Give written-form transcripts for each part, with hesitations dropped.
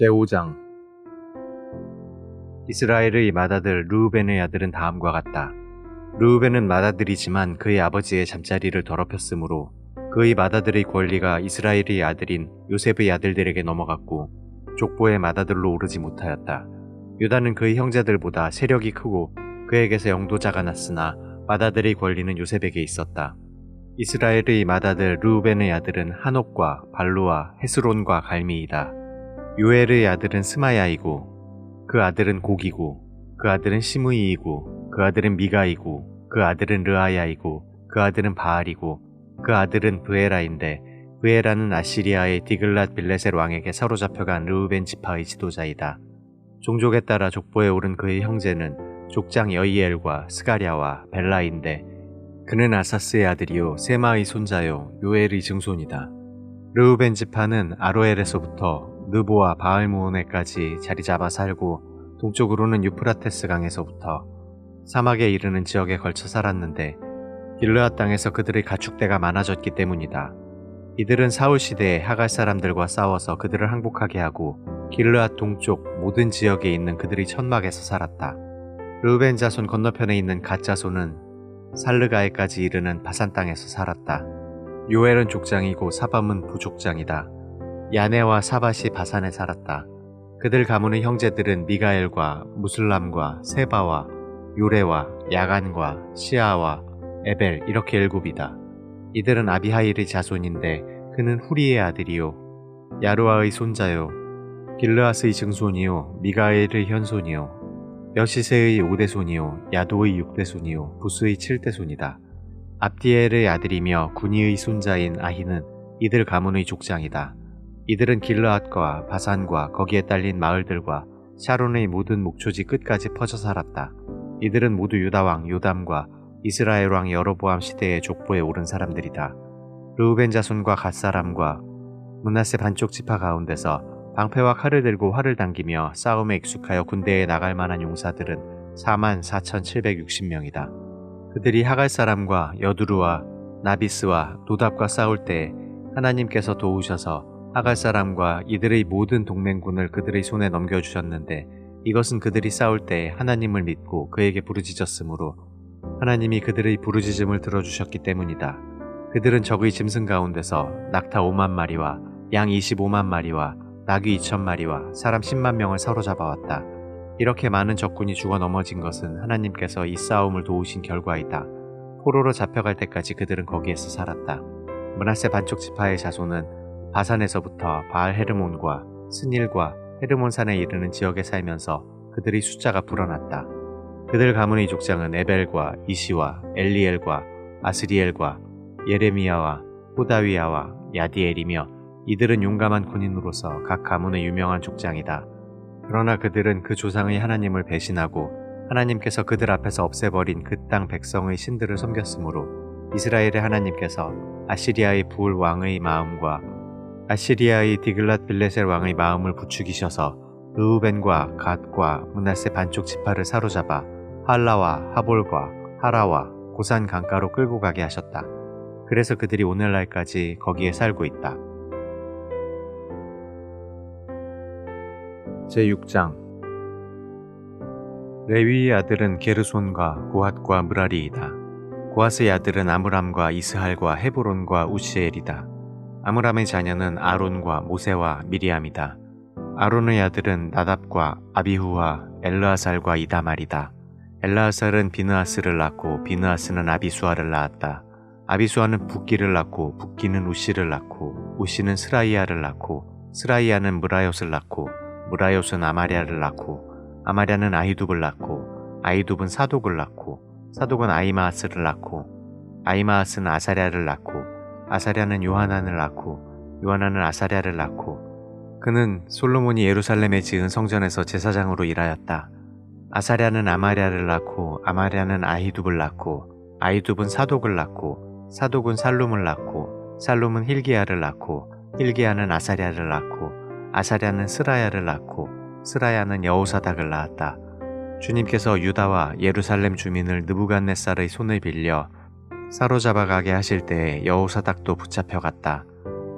제5장 이스라엘의 맏아들 르우벤의 아들은 다음과 같다. 르우벤은 맏아들이지만 그의 아버지의 잠자리를 더럽혔으므로 그의 맏아들의 권리가 이스라엘의 아들인 요셉의 아들들에게 넘어갔고 족보의 맏아들로 오르지 못하였다. 유다는 그의 형제들보다 세력이 크고 그에게서 영도자가 났으나 맏아들의 권리는 요셉에게 있었다. 이스라엘의 맏아들 르우벤의 아들은 한옥과 발루와 헤스론과 갈미이다. 요엘의 아들은 스마야이고 그 아들은 고기고 그 아들은 시므이이고 그 아들은 미가이고 그 아들은 르아야이고 그 아들은 바알이고 그 아들은 브에라인데 브에라는 아시리아의 디글랏 빌레셋 왕에게 사로잡혀간 르우벤 지파의 지도자이다. 종족에 따라 족보에 오른 그의 형제는 족장 여이엘과 스가랴와 벨라인데 그는 아사스의 아들이요 세마의 손자요 요엘의 증손이다. 르우벤 지파는 아로엘에서부터 느보와 바알무온에까지 자리 잡아 살고 동쪽으로는 유프라테스 강에서부터 사막에 이르는 지역에 걸쳐 살았는데 길르앗 땅에서 그들의 가축대가 많아졌기 때문이다. 이들은 사울 시대에 하갈 사람들과 싸워서 그들을 항복하게 하고 길르앗 동쪽 모든 지역에 있는 그들의 천막에서 살았다. 르우벤 자손 건너편에 있는 갓 자손은 살르가에까지 이르는 바산 땅에서 살았다. 요엘은 족장이고 사밤은 부족장이다. 야네와 사밧이 바산에 살았다. 그들 가문의 형제들은 미가엘과 무슬람과 세바와 요레와 야간과 시아와 에벨 이렇게 일곱이다. 이들은 아비하일의 자손인데 그는 후리의 아들이요 야루아의 손자요 길르앗의 증손이요 미가엘의 현손이요 여시세의 5대손이요 야도의 6대손이요 부스의 7대손이다. 압디엘의 아들이며 구니의 손자인 아히는 이들 가문의 족장이다. 이들은 길르앗과 바산과 거기에 딸린 마을들과 샤론의 모든 목초지 끝까지 퍼져 살았다. 이들은 모두 유다왕 요담과 이스라엘 왕 여로보암 시대의 족보에 오른 사람들이다. 르우벤 자손과 갓사람과 므낫세 반쪽 지파 가운데서 방패와 칼을 들고 활을 당기며 싸움에 익숙하여 군대에 나갈 만한 용사들은 44,760명이다. 그들이 하갈 사람과 여두루와 나비스와 도답과 싸울 때에 하나님께서 도우셔서 하갈 사람과 이들의 모든 동맹군을 그들의 손에 넘겨주셨는데 이것은 그들이 싸울 때 하나님을 믿고 그에게 부르짖었으므로 하나님이 그들의 부르짖음을 들어주셨기 때문이다. 그들은 적의 짐승 가운데서 낙타 5만 마리와 양 25만 마리와 나귀 2천 마리와 사람 10만 명을 사로잡아왔다. 이렇게 많은 적군이 죽어 넘어진 것은 하나님께서 이 싸움을 도우신 결과이다. 포로로 잡혀갈 때까지 그들은 거기에서 살았다. 므낫세 반쪽 지파의 자손은 바산에서부터 바알 헤르몬과 스닐과 헤르몬산에 이르는 지역에 살면서 그들의 숫자가 불어났다. 그들 가문의 족장은 에벨과 이시와 엘리엘과 아스리엘과 예레미야와 호다위야와 야디엘이며 이들은 용감한 군인으로서 각 가문의 유명한 족장이다. 그러나 그들은 그 조상의 하나님을 배신하고 하나님께서 그들 앞에서 없애버린 그 땅 백성의 신들을 섬겼으므로 이스라엘의 하나님께서 아시리아의 부울 왕의 마음과 아시리아의 디글랏 빌레셋 왕의 마음을 부추기셔서 르우벤과 갓과 므낫세 반쪽 지파를 사로잡아 할라와 하볼과 하라와 고산 강가로 끌고 가게 하셨다. 그래서 그들이 오늘날까지 거기에 살고 있다. 제6장 레위의 아들은 게르손과 고핫과 므라리이다. 고핫의 아들은 아므람과 이스할과 헤브론과 우시엘이다. 아므람의 자녀는 아론과 모세와 미리암이다. 아론의 아들은 나답과 아비후와 엘르아살과 이다말이다. 엘르아살은 비느하스를 낳고 비느하스는 아비수아를 낳았다. 아비수아는 붓기를 낳고 붓기는 우시를 낳고 우시는 스라이아를 낳고 스라이아는 무라옅을 낳고 무라옅은 아마랴를 낳고 아마랴는 아히둡을 낳고 아히둡은 사독을 낳고 사독은 아이마아스를 낳고 아이마아스는 아사랴를 낳고 아사랴는 요하난을 낳고 요하난은 아사랴를 낳고 그는 솔로몬이 예루살렘에 지은 성전에서 제사장으로 일하였다. 아사랴는 아마랴를 낳고 아마랴는 아히둡을 낳고 아히둡은 사독을 낳고 사독은 살룸을 낳고 살룸은 힐기야를 낳고 힐기야는 아사랴를 낳고 아사랴는 스라야를 낳고 스라야는 여호사닥을 낳았다. 주님께서 유다와 예루살렘 주민을 느부갓네살의 손을 빌려 사로잡아가게 하실 때에 여호사닥도 붙잡혀갔다.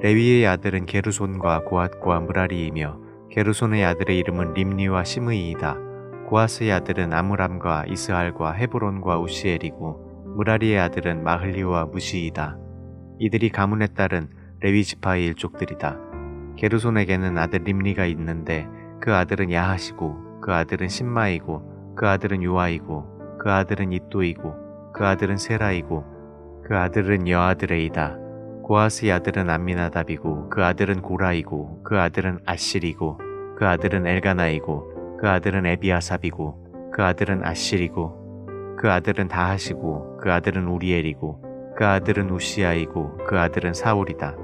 레위의 아들은 게르손과 고핫과 므라리이며 게르손의 아들의 이름은 림니와 시므이이다. 고하스의 아들은 아므람과 이스할과 헤브론과 우시엘이고 무라리의 아들은 마흘리와 무시이다. 이들이 가문에 따른 레위 지파의 일족들이다. 게르손에게는 아들 림니가 있는데 그 아들은 야하시고 그 아들은 신마이고 그 아들은 유아이고 그 아들은 이또이고 그 아들은 세라이고 그 아들은 여아드레이다. 고하스의 아들은 암미나답이고 그 아들은 고라이고 그 아들은 아실이고 그 아들은 엘가나이고 그 아들은 에비아삽이고 그 아들은 아실이고 그 아들은 다하시고 그 아들은 우리엘이고 그 아들은 우시아이고 그 아들은 사울이다.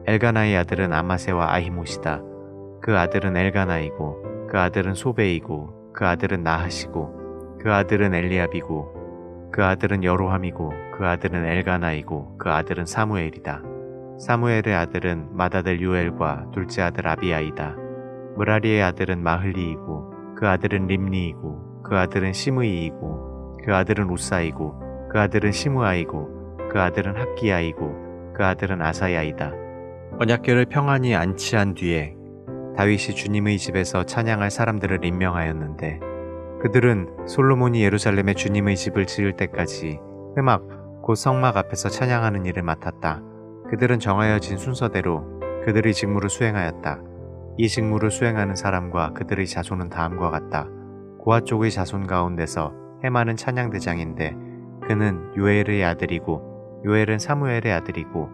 엘가나의 아들은 아마세와 아히못이다. 그 아들은 엘가나이고 그 아들은 소베이고 그 아들은 나하시고 그 아들은 엘리압이고 그 아들은 여로함이고 그 아들은 엘가나이고 그 아들은 사무엘이다. 사무엘의 아들은 맏아들 유엘과 둘째 아들 아비아이다. 무라리의 아들은 마흘리이고 그 아들은 림니이고 그 아들은 시므이이고 그 아들은 우사이고 그 아들은 시므아이고 그 아들은 학기야이고 그 아들은 아사야이다. 언약궤를 평안히 안치한 뒤에 다윗이 주님의 집에서 찬양할 사람들을 임명하였는데 그들은 솔로몬이 예루살렘에 주님의 집을 지을 때까지 회막 곧 성막 앞에서 찬양하는 일을 맡았다. 그들은 정하여진 순서대로 그들의 직무를 수행하였다. 이 직무를 수행하는 사람과 그들의 자손은 다음과 같다. 고아 쪽의 자손 가운데서 헤만은 찬양대장인데 그는 요엘의 아들이고 요엘은 사무엘의 아들이고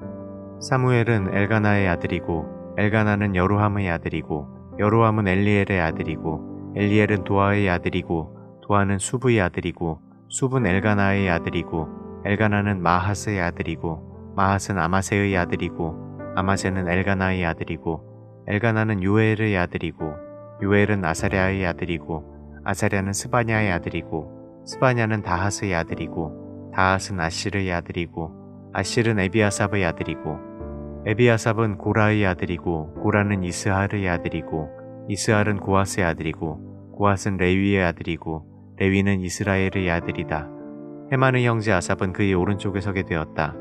사무엘은 엘가나의 아들이고 엘가나는 여로함의 아들이고 여로함은 엘리엘의 아들이고 엘리엘은 도아의 아들이고 도아는 수브의 아들이고 수브는 엘가나의 아들이고 엘가나는 마하스의 아들이고 마하스는 아마세의 아들이고 아마세는 엘가나의 아들이고 엘가나는 요엘의 아들이고 요엘은 아사랴의 아들이고 아사랴는 스바냐의 아들이고 스바냐는 다하스의 아들이고 다하스는 아실의 아들이고 아실은 에비아삽의 아들이고 에비아삽은 고라의 아들이고 고라는 이스할의 아들이고 이스할은 고하스의 아들이고 고하스는 레위의 아들이고 레위는 이스라엘의 아들이다. 헤만의 형제 아삽은 그의 오른쪽에 서게 되었다.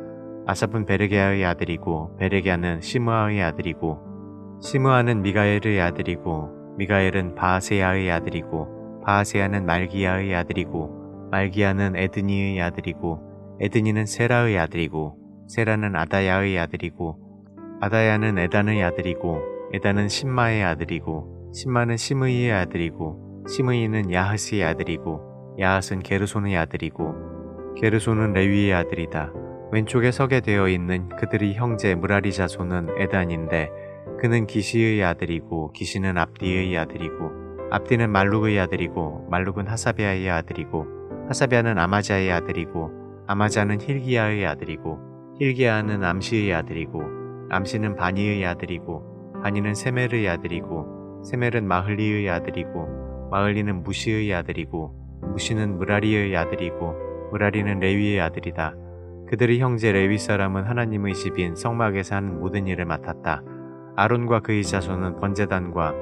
아삽은 베르게아의 아들이고 베르게아는 시므아의 아들이고 시므아는 미가엘의 아들이고 미가엘은 바하세야의 아들이고 바하세야는 말기야의 아들이고 말기야는 에드니의 아들이고 에드니는 세라의 아들이고 세라는 아다야의 아들이고 아다야는 에단의 아들이고 에단은 신마의 아들이고 신마는 시므이의 아들이고 시므이는 야하스의 아들이고 야하스는 게르손의 아들이고 게르손은 레위의 아들이다. 왼쪽에 서게 되어 있는 그들의 형제 무라리 자손은 에단인데 그는 기시의 아들이고 기시는 압디의 아들이고 압디는 말룩의 아들이고 말룩은 하사비아의 아들이고 하사비아는 아마자의 아들이고 아마자는 힐기야의 아들이고 힐기야는 암시의 아들이고 암시는 바니의 아들이고 바니는 세멜의 아들이고 세멜은 마흘리의 아들이고 마흘리는 무시의 아들이고 무시는 무라리의 아들이고 무라리는 레위의 아들이다. 그들의 형제 레위 사람은 하나님의 집인 성막에서 하는 모든 일을 맡았다. 아론과 그의 자손은 번제단과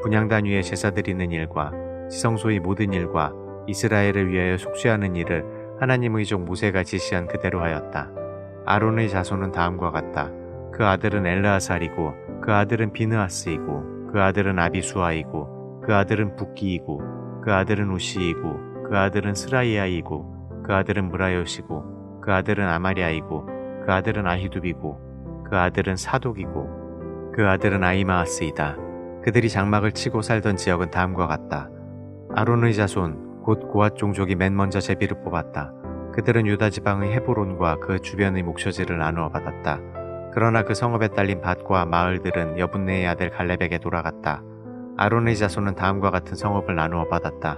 분향단 위에 제사 드리는 일과 지성소의 모든 일과 이스라엘을 위하여 속죄하는 일을 하나님의 종 모세가 지시한 그대로 하였다. 아론의 자손은 다음과 같다. 그 아들은 엘르아살이고 그 아들은 비느하스이고 그 아들은 아비수아이고 그 아들은 붓기이고 그 아들은 우시이고 그 아들은 스라이아이고 그 아들은 무라요시고 그 아들은 아마리아이고 그 아들은 아히두비고 그 아들은 사독이고 그 아들은 아이마하스이다. 그들이 장막을 치고 살던 지역은 다음과 같다. 아론의 자손 곧 고앗 종족이 맨 먼저 제비를 뽑았다. 그들은 유다 지방의 헤브론과 그 주변의 목초지를 나누어 받았다. 그러나 그 성읍에 딸린 밭과 마을들은 여분네의 아들 갈렙에게 돌아갔다. 아론의 자손은 다음과 같은 성읍을 나누어 받았다.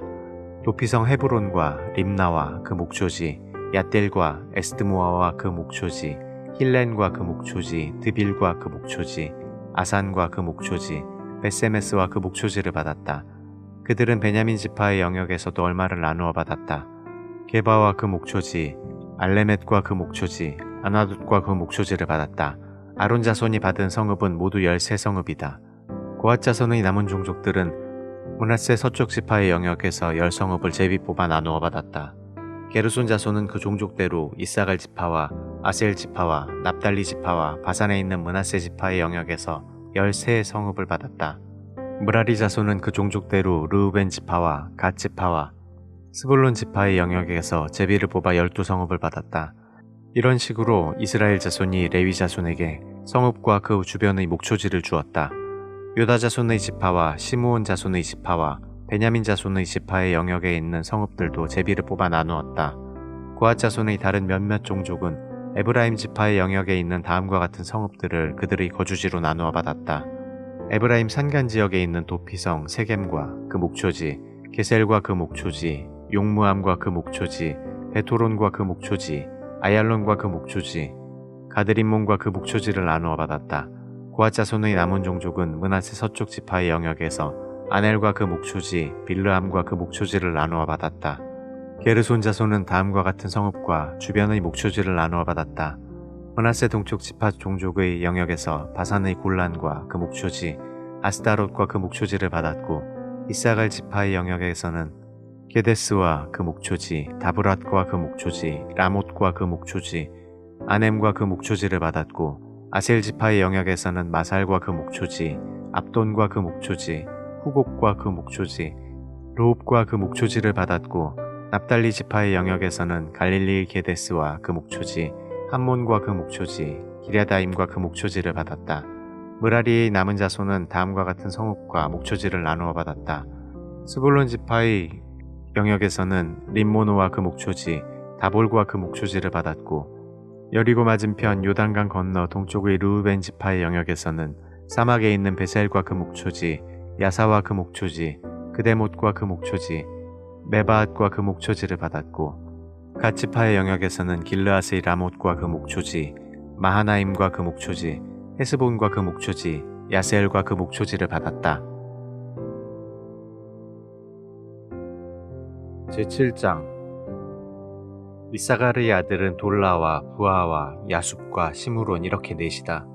도피성 헤브론과 림나와 그 목초지, 얏델과 에스드모아와 그 목초지, 힐렌과 그 목초지, 드빌과 그 목초지, 아산과 그 목초지, 베세메스와 그 목초지를 받았다. 그들은 베냐민 지파의 영역에서도 얼마를 나누어 받았다. 게바와 그 목초지, 알레멧과 그 목초지, 아나돗과 그 목초지를 받았다. 아론 자손이 받은 성읍은 모두 13성읍이다. 고앗 자손의 남은 종족들은 므낫세 서쪽 지파의 영역에서 10성읍을 제비 뽑아 나누어 받았다. 게르손 자손은 그 종족대로 이사갈 지파와 아셀 지파와 납달리 지파와 바산에 있는 므낫세 지파의 영역에서 13성읍을 받았다. 므라리 자손은 그 종족대로 르우벤 지파와 갓 지파와 스불론 지파의 영역에서 제비를 뽑아 12성읍을 받았다. 이런 식으로 이스라엘 자손이 레위 자손에게 성읍과 그 주변의 목초지를 주었다. 유다 자손의 지파와 시므온 자손의 지파와 베냐민 자손의 지파의 영역에 있는 성읍들도 제비를 뽑아 나누었다. 고앗 자손의 다른 몇몇 종족은 에브라임 지파의 영역에 있는 다음과 같은 성읍들을 그들의 거주지로 나누어 받았다. 에브라임 산간 지역에 있는 도피성 세겜과 그 목초지, 게셀과 그 목초지, 용무암과 그 목초지, 베토론과 그 목초지, 아얄론과 그 목초지, 가드림몬과 그 목초지를 나누어 받았다. 고앗 자손의 남은 종족은 므낫세 서쪽 지파의 영역에서 아넬과 그 목초지, 빌르암과 그 목초지를 나누어 받았다. 게르손 자손은 다음과 같은 성읍과 주변의 목초지를 나누어 받았다. 므낫세 동쪽 지파 종족의 영역에서 바산의 골란과 그 목초지, 아스다롯과 그 목초지를 받았고, 이사갈 지파의 영역에서는 게데스와 그 목초지, 다브랏과 그 목초지, 라못과 그 목초지, 아넴과 그 목초지를 받았고, 아셀 지파의 영역에서는 마살과 그 목초지, 압돈과 그 목초지, 후곡과 그 목초지, 로읍과 그 목초지를 받았고, 납달리 지파의 영역에서는 갈릴리의 게데스와 그 목초지, 함몬과 그 목초지, 기랴다임과 그 목초지를 받았다. 므라리의 남은 자손은 다음과 같은 성읍과 목초지를 나누어 받았다. 스불론 지파의 영역에서는 림모노와 그 목초지, 다볼과 그 목초지를 받았고, 여리고 맞은편 요단강 건너 동쪽의 르우벤 지파의 영역에서는 사막에 있는 베셀과 그 목초지, 야사와 그 목초지, 그데못과 그 목초지, 메바앗과 그 목초지를 받았고, 갓 지파의 영역에서는 길르앗의 라못과 그 목초지, 마하나임과 그 목초지, 헤스본과 그 목초지, 야셀과 그 목초지를 받았다. 제7장 이사가르의 아들은 돌라와 부하와 야숲과 시므론 이렇게 넷이다.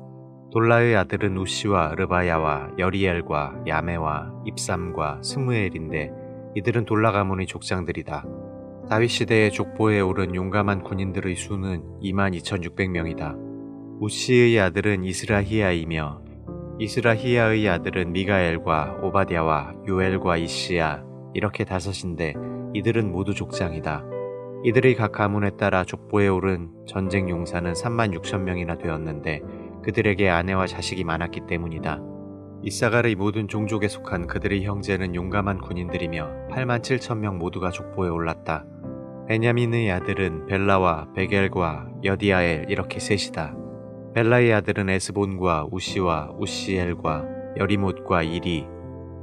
돌라의 아들은 우시와 르바야와 여리엘과 야메와 입삼과 스무엘인데 이들은 돌라 가문의 족장들이다. 다윗 시대의 족보에 오른 용감한 군인들의 수는 22,600명이다. 우시의 아들은 이스라히야이며 이스라히야의 아들은 미가엘과 오바댜와 요엘과 이시야 이렇게 다섯인데 이들은 모두 족장이다. 이들의 각 가문에 따라 족보에 오른 전쟁 용사는 36,000명이나 되었는데 그들에게 아내와 자식이 많았기 때문이다. 이사갈의 모든 종족에 속한 그들의 형제는 용감한 군인들이며 87,000명 모두가 족보에 올랐다. 베냐민의 아들은 벨라와 베겔과 여디아엘 이렇게 셋이다. 벨라의 아들은 에스본과 우시와 우시엘과 여리못과 이리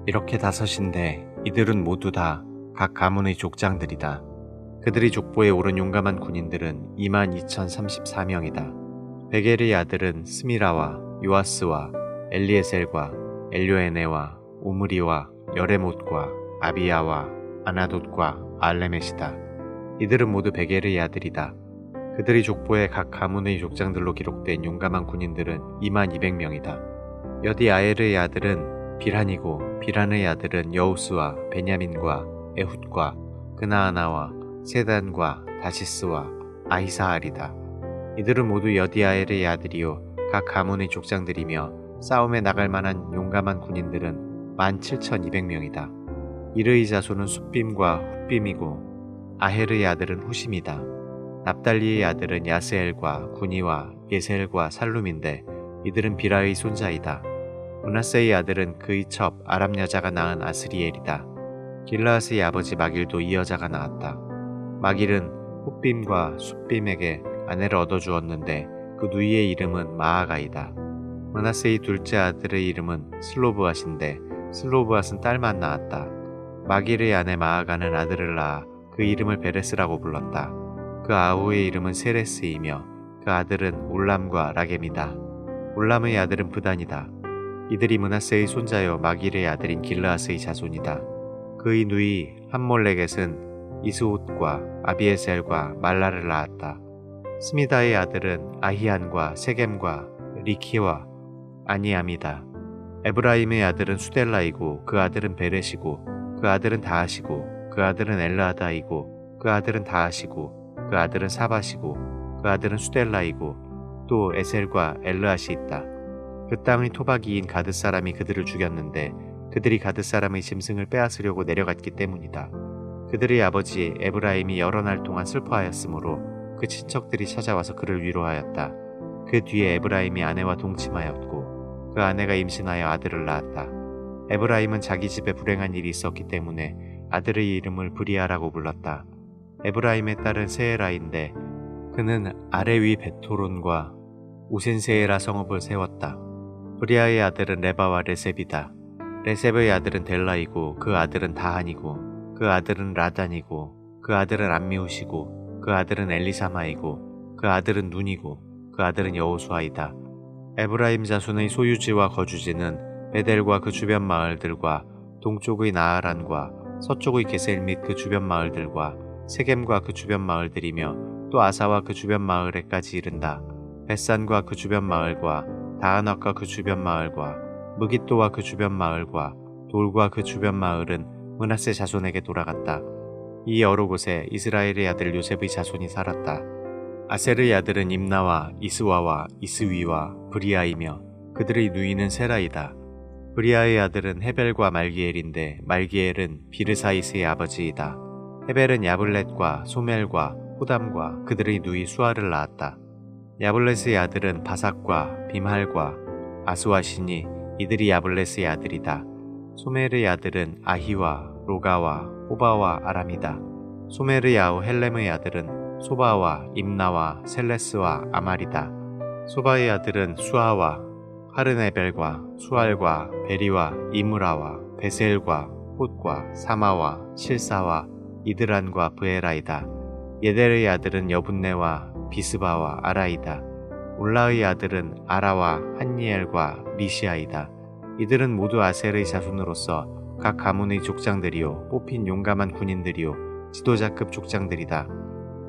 이렇게 다섯인데 이들은 모두 다 각 가문의 족장들이다. 그들이 족보에 오른 용감한 군인들은 22,034명이다. 베겔의 아들은 스미라와 요아스와 엘리에셀과 엘료에네와 오므리와 여레못과 아비야와 아나돗과 알레멧이다. 이들은 모두 베겔의 아들이다. 그들이 족보에 각 가문의 족장들로 기록된 용감한 군인들은 22,000명이다. 여디아엘의 아들은 비란이고 비란의 아들은 여우스와 베냐민과 에훗과 그나아나와 세단과 다시스와 아히사알이다. 이들은 모두 여디아엘의 아들이요 각 가문의 족장들이며 싸움에 나갈 만한 용감한 군인들은 17,200명이다. 이르의 자손은 숫빔과 훗빔이고 아헬의 아들은 후심이다. 납달리의 아들은 야스엘과 구니와 예셀과 살룸인데 이들은 비라의 손자이다. 므낫세의 아들은 그의 첩 아람 여자가 낳은 아스리엘이다. 길라앗의 아버지 마길도 이 여자가 낳았다. 마길은 훗빔과 숫빔에게 아내를 얻어주었는데 그 누이의 이름은 마아가이다. 므낫세의 둘째 아들의 이름은 슬로브앗인데 슬로브앗은 딸만 낳았다. 마길의 아내 마아가는 아들을 낳아 그 이름을 베레스라고 불렀다. 그 아우의 이름은 세레스이며 그 아들은 올람과 라겜이다. 올람의 아들은 브단이다. 이들이 므낫세의 손자여 마길의 아들인 길르앗의 자손이다. 그의 누이 함몰레겟은 이스옷과 아비에셀과 말라를 낳았다. 스미다의 아들은 아히안과 세겜과 리키와 아니암이다. 에브라임의 아들은 수델라이고 그 아들은 베렛이고 그 아들은 다하시고 그 아들은 엘르아다이고 그 아들은 다하시고 그 아들은 사바시고 그 아들은 수델라이고 또 에셀과 엘르앗이 있다. 그 땅의 토박이인 가드 사람이 그들을 죽였는데 그들이 가드 사람의 짐승을 빼앗으려고 내려갔기 때문이다. 그들의 아버지 에브라임이 여러 날 동안 슬퍼하였으므로 그 친척들이 찾아와서 그를 위로하였다. 그 뒤에 에브라임이 아내와 동침하였고 그 아내가 임신하여 아들을 낳았다. 에브라임은 자기 집에 불행한 일이 있었기 때문에 아들의 이름을 브리아라고 불렀다. 에브라임의 딸은 세에라인데 그는 아레위 베토론과 우센세에라 성읍을 세웠다. 브리아의 아들은 레바와 레셉이다. 레셉의 아들은 델라이고 그 아들은 다한이고 그 아들은 라단이고 그 아들은 암미우시고 그 아들은 엘리사마이고 그 아들은 눈이고 그 아들은 여호수아이다. 에브라임 자손의 소유지와 거주지는 베델과 그 주변 마을들과 동쪽의 나아란과 서쪽의 게셀 및 그 주변 마을들과 세겜과 그 주변 마을들이며 또 아사와 그 주변 마을에까지 이른다. 벳산과 그 주변 마을과 다하낙과 그 주변 마을과 무깃도와 그 주변 마을과 돌과 그 주변 마을은 므낫세 자손에게 돌아갔다. 이 여러 곳에 이스라엘의 아들 요셉의 자손이 살았다. 아셀의 아들은 임나와 이스와와 이스위와 브리아이며 그들의 누이는 세라이다. 브리아의 아들은 헤벨과 말기엘인데 말기엘은 비르사이스의 아버지이다. 헤벨은 야블렛과 소멜과 호담과 그들의 누이 수아를 낳았다. 야블렛의 아들은 바삭과 빔할과 아스와시니 이들이 야블렛의 아들이다. 소멜의 아들은 아히와 로가와 호바와 아람이다. 소멜의 아우 헬렘의 아들은 소바와 임나와 셀레스와 아말이다. 소바의 아들은 수아와 하르네벨과 수알과 베리와 이므라와 베셀과 폿과 사마와 실사와 이드란과 브에라이다. 예델의 아들은 여분네와 비스바와 아라이다. 울라의 아들은 아라와 한니엘과 미시아이다. 이들은 모두 아셀의 자손으로서 각 가문의 족장들이요 뽑힌 용감한 군인들이요 지도자급 족장들이다.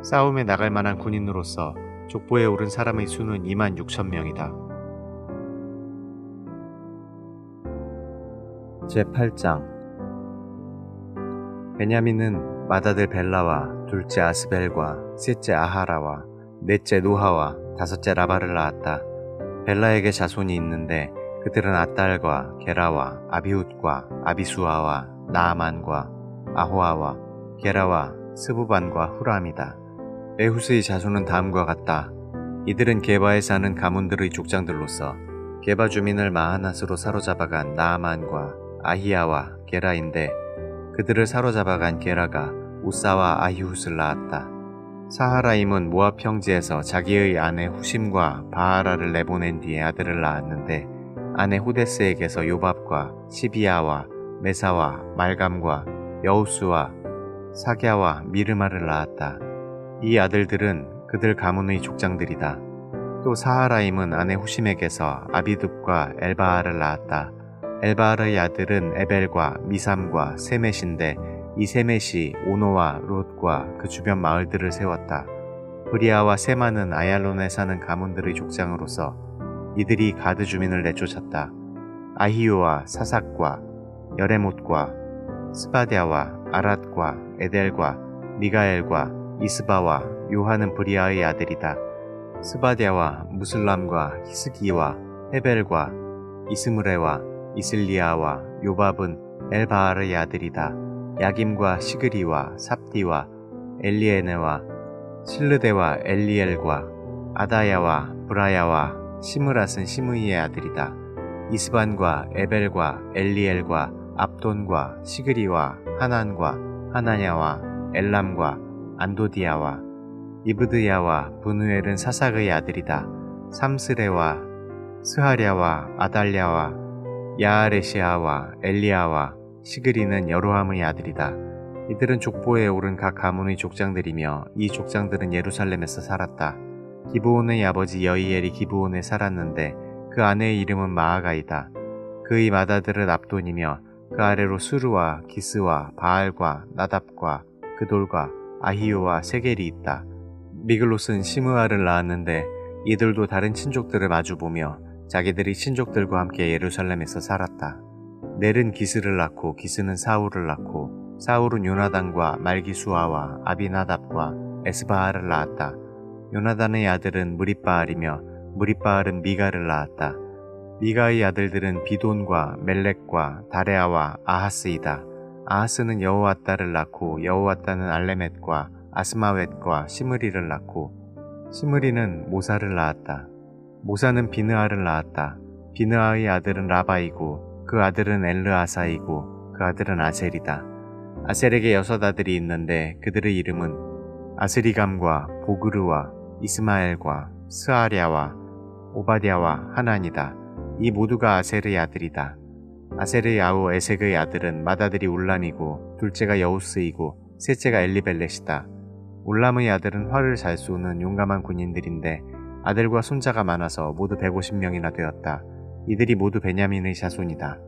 싸움에 나갈 만한 군인으로서 족보에 오른 사람의 수는 26,000명이다. 제8장 베냐민은 맏아들 벨라와 둘째 아스벨과 셋째 아하라와 넷째 노하와 다섯째 라바를 낳았다. 벨라에게 자손이 있는데 그들은 아딸과 게라와 아비훗과 아비수아와 나아만과 아호아와 게라와 스부반과 후람이다. 에훗의 자손은 다음과 같다. 이들은 게바에 사는 가문들의 족장들로서 게바 주민을 마하낫으로 사로잡아간 나아만과 아히야와 게라인데 그들을 사로잡아간 게라가 우사와 아히훗을 낳았다. 사하라임은 모압 평지에서 자기의 아내 후심과 바하라를 내보낸 뒤에 아들을 낳았는데 아내 후데스에게서 요밥과 시비야와 메사와 말감과 여우스와 사갸와 미르마를 낳았다. 이 아들들은 그들 가문의 족장들이다. 또 사하라임은 아내 후심에게서 아비둡과 엘바알을 낳았다. 엘바알의 아들은 에벨과 미삼과 세мет인데 이 세мет이 오노와 롯과 그 주변 마을들을 세웠다. 브리아와 세마는 아얄론에 사는 가문들의 족장으로서 이들이 가드 주민을 내쫓았다. 아히요와 사삭과 여레못과 스바랴와 아랏과 에델과 미가엘과 이스바와 요한은 브리아의 아들이다. 스바랴와 무슬람과 히스기와 헤벨과 이스므레와 이슬리아와 요밥은 엘바알의 아들이다. 야김과 시그리와 삽디와 엘리에네와 실르데와 엘리엘과 아다야와 브라야와 시므랏은 시므이의 아들이다. 이스반과 에벨과 엘리엘과 압돈과 시그리와 하난과 하나냐와 엘람과 안도디아와 이브드야와 분우엘은 사삭의 아들이다. 삼스레와 스하랴와 아달랴와 야아레시아와 엘리야와 시그리는 여로함의 아들이다. 이들은 족보에 오른 각 가문의 족장들이며 이 족장들은 예루살렘에서 살았다. 기브온의 아버지 여이엘이 기브온에 살았는데 그 아내의 이름은 마아가이다. 그의 맏아들은 압돈이며 그 아래로 수르와 기스와 바알과 나답과 그돌과 아히요와 세겔이 있다. 미글롯은 시므아를 낳았는데 이들도 다른 친족들을 마주보며 자기들이 친족들과 함께 예루살렘에서 살았다. 넬은 기스를 낳고 기스는 사울을 낳고 사울은 요나단과 말기수아와 아비나답과 에스바알을 낳았다. 요나단의 아들은 무릿바알이며 무릿바알은 미가를 낳았다. 미가의 아들들은 비돈과 멜렉과 다레아와 아하스이다. 아하스는 여호와따를 낳고 여호와따는 알레멧과 아스마웻과 시므리를 낳고 시므리는 모사를 낳았다. 모사는 비느하를 낳았다. 비느하의 아들은 라바이고 그 아들은 엘르아사이고 그 아들은 아셀이다. 아셀에게 6 아들이 있는데 그들의 이름은 아스리감과 보그르와 이스마엘과 스아랴와 오바댜와 하난이다. 이 모두가 아셀의 아들이다. 아셀의 아우 에색의 아들은 맏아들이 울람이고 둘째가 여우스이고 셋째가 엘리벨렛이다. 울람의 아들은 활을 잘 쏘는 용감한 군인들인데 아들과 손자가 많아서 모두 150명이나 되었다. 이들이 모두 베냐민의 자손이다.